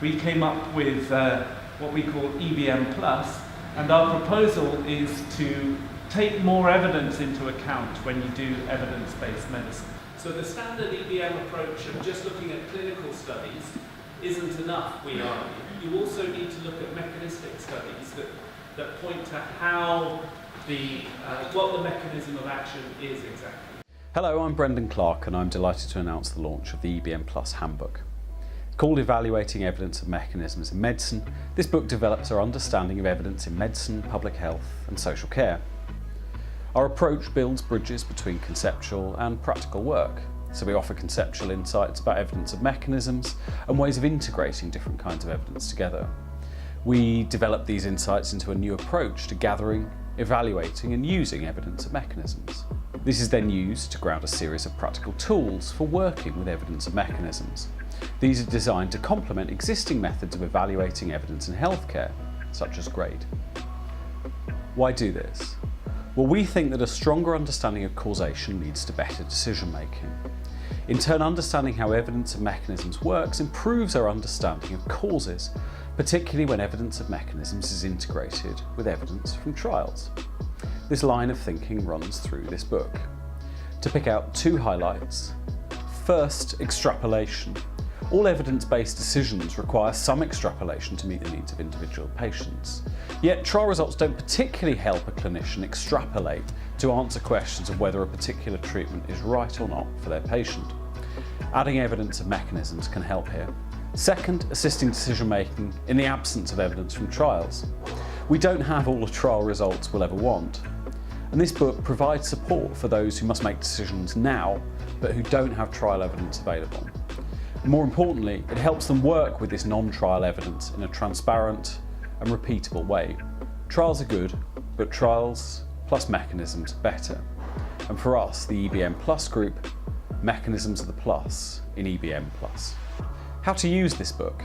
we came up with what we call EBM+, and our proposal is to take more evidence into account when you do evidence-based medicine. So the standard EBM approach of just looking at clinical studies isn't enough, we argue. You also need to look at mechanistic studies that point to how what the mechanism of action is exactly. Hello, I'm Brendan Clarke and I'm delighted to announce the launch of the EBM Plus handbook. Called Evaluating Evidence of Mechanisms in Medicine, this book develops our understanding of evidence in medicine, public health and social care. Our approach builds bridges between conceptual and practical work. So we offer conceptual insights about evidence of mechanisms and ways of integrating different kinds of evidence together. We develop these insights into a new approach to gathering, evaluating and using evidence of mechanisms. This is then used to ground a series of practical tools for working with evidence of mechanisms. These are designed to complement existing methods of evaluating evidence in healthcare, such as GRADE. Why do this? Well, we think that a stronger understanding of causation leads to better decision making. In turn, understanding how evidence of mechanisms works improves our understanding of causes, particularly when evidence of mechanisms is integrated with evidence from trials. This line of thinking runs through this book. To pick out two highlights. First, extrapolation. All evidence-based decisions require some extrapolation to meet the needs of individual patients. Yet trial results don't particularly help a clinician extrapolate to answer questions of whether a particular treatment is right or not for their patient. Adding evidence of mechanisms can help here. Second, assisting decision making in the absence of evidence from trials. We don't have all the trial results we'll ever want, and this book provides support for those who must make decisions now but who don't have trial evidence available. More importantly, it helps them work with this non-trial evidence in a transparent and repeatable way. Trials are good, but trials plus mechanisms are better. And for us, the EBM Plus group, mechanisms are the plus in EBM Plus. How to use this book?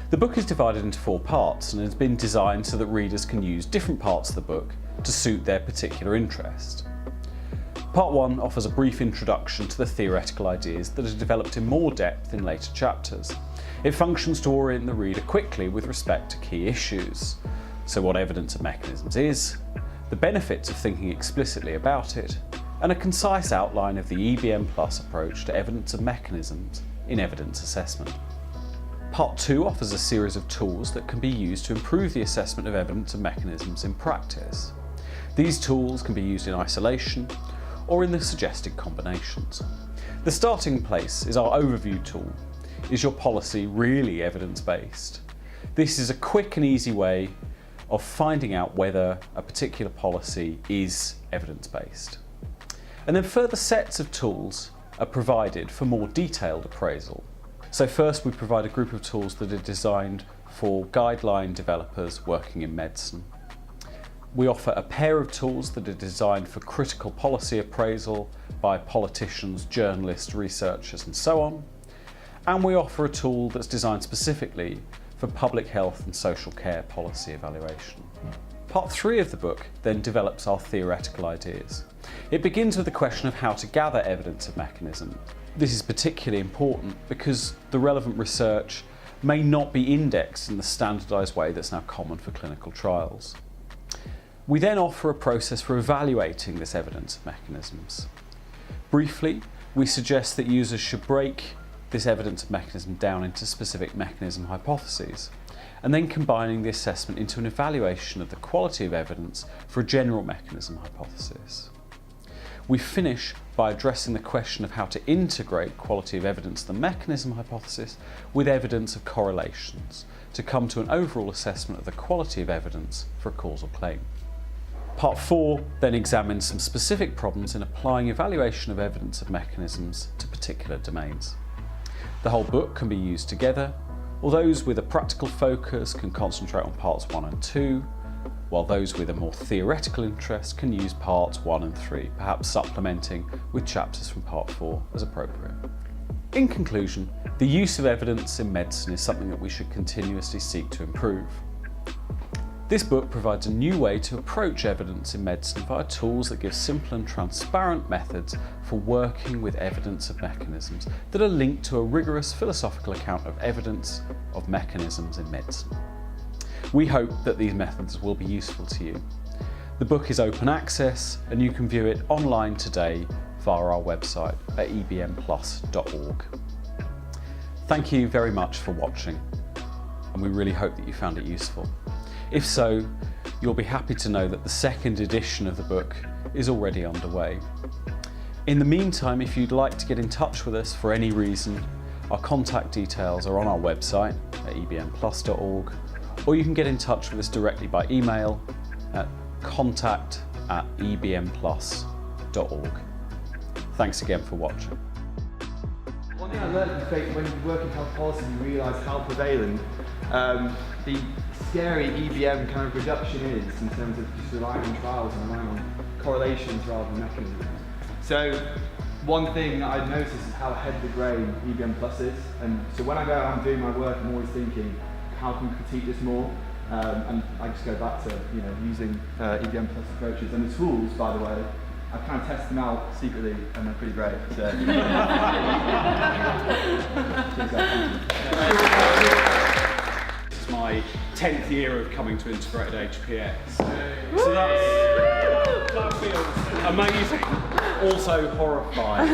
The book is divided into 4 parts and has been designed so that readers can use different parts of the book to suit their particular interest. Part 1 offers a brief introduction to the theoretical ideas that are developed in more depth in later chapters. It functions to orient the reader quickly with respect to key issues. So what evidence of mechanisms is, the benefits of thinking explicitly about it, and a concise outline of the EBM Plus approach to evidence of mechanisms in evidence assessment. Part 2 offers a series of tools that can be used to improve the assessment of evidence of mechanisms in practice. These tools can be used in isolation or in the suggested combinations. The starting place is our overview tool. Is your policy really evidence-based? This is a quick and easy way of finding out whether a particular policy is evidence-based. And then further sets of tools are provided for more detailed appraisal. So first we provide a group of tools that are designed for guideline developers working in medicine. We offer a pair of tools that are designed for critical policy appraisal by politicians, journalists, researchers and so on. And we offer a tool that's designed specifically for public health and social care policy evaluation. Part 3 of the book then develops our theoretical ideas. It begins with the question of how to gather evidence of mechanism. This is particularly important because the relevant research may not be indexed in the standardised way that's now common for clinical trials. We then offer a process for evaluating this evidence of mechanisms. Briefly, we suggest that users should break this evidence of mechanism down into specific mechanism hypotheses, and then combining the assessment into an evaluation of the quality of evidence for a general mechanism hypothesis. We finish by addressing the question of how to integrate quality of evidence of the mechanism hypothesis with evidence of correlations to come to an overall assessment of the quality of evidence for a causal claim. Part 4 then examines some specific problems in applying evaluation of evidence of mechanisms to particular domains. The whole book can be used together, or those with a practical focus can concentrate on parts 1 and 2, while those with a more theoretical interest can use parts 1 and 3, perhaps supplementing with chapters from part 4 as appropriate. In conclusion, the use of evidence in medicine is something that we should continuously seek to improve. This book provides a new way to approach evidence in medicine via tools that give simple and transparent methods for working with evidence of mechanisms that are linked to a rigorous philosophical account of evidence of mechanisms in medicine. We hope that these methods will be useful to you. The book is open access and you can view it online today via our website at ebmplus.org. Thank you very much for watching, and we really hope that you found it useful. If so, you'll be happy to know that the second edition of the book is already underway. In the meantime, if you'd like to get in touch with us for any reason, our contact details are on our website at ebmplus.org, or you can get in touch with us directly by email at contact@ebmplus.org. Thanks again for watching. One thing I learned when you work in health policy, you realise how prevalent the scary EBM kind of reduction is in terms of just relying on trials and relying on correlations rather than mechanisms. So one thing that I've noticed is how ahead of the grain EBM Plus is, and so when I go out and doing my work, I'm always thinking, how can we critique this more? And I just go back to using EBM Plus approaches, and the tools, by the way, I kind of test them out secretly, and they're pretty great. So. This is my 10th year of coming to integrated HPX. So that feels amazing. Also horrifying.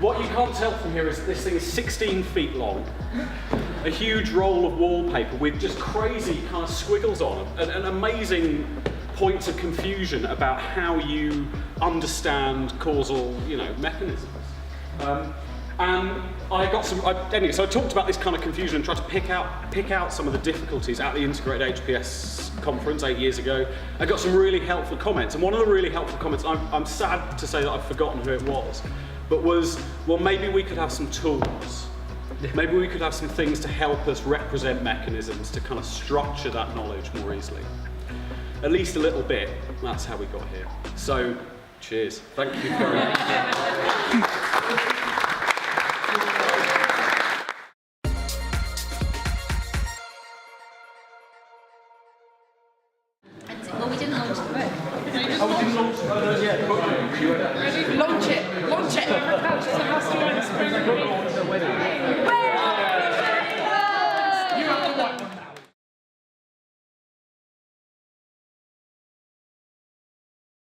What you can't tell from here is this thing is 16 feet long. A huge roll of wallpaper with just crazy kind of squiggles on it, and amazing points of confusion about how you understand causal, mechanisms. And I got some. Anyway, so I talked about this kind of confusion and tried to pick out some of the difficulties at the Integrated HPS conference 8 years ago. I got some really helpful comments, and one of the really helpful comments, I'm sad to say that I've forgotten who it was, but was, well, maybe we could have some tools. Maybe we could have some things to help us represent mechanisms to kind of structure that knowledge more easily. At least a little bit. That's how we got here. So, cheers. Thank you very much. Well, we didn't launch the book. Oh, we didn't launch the book. Launch it.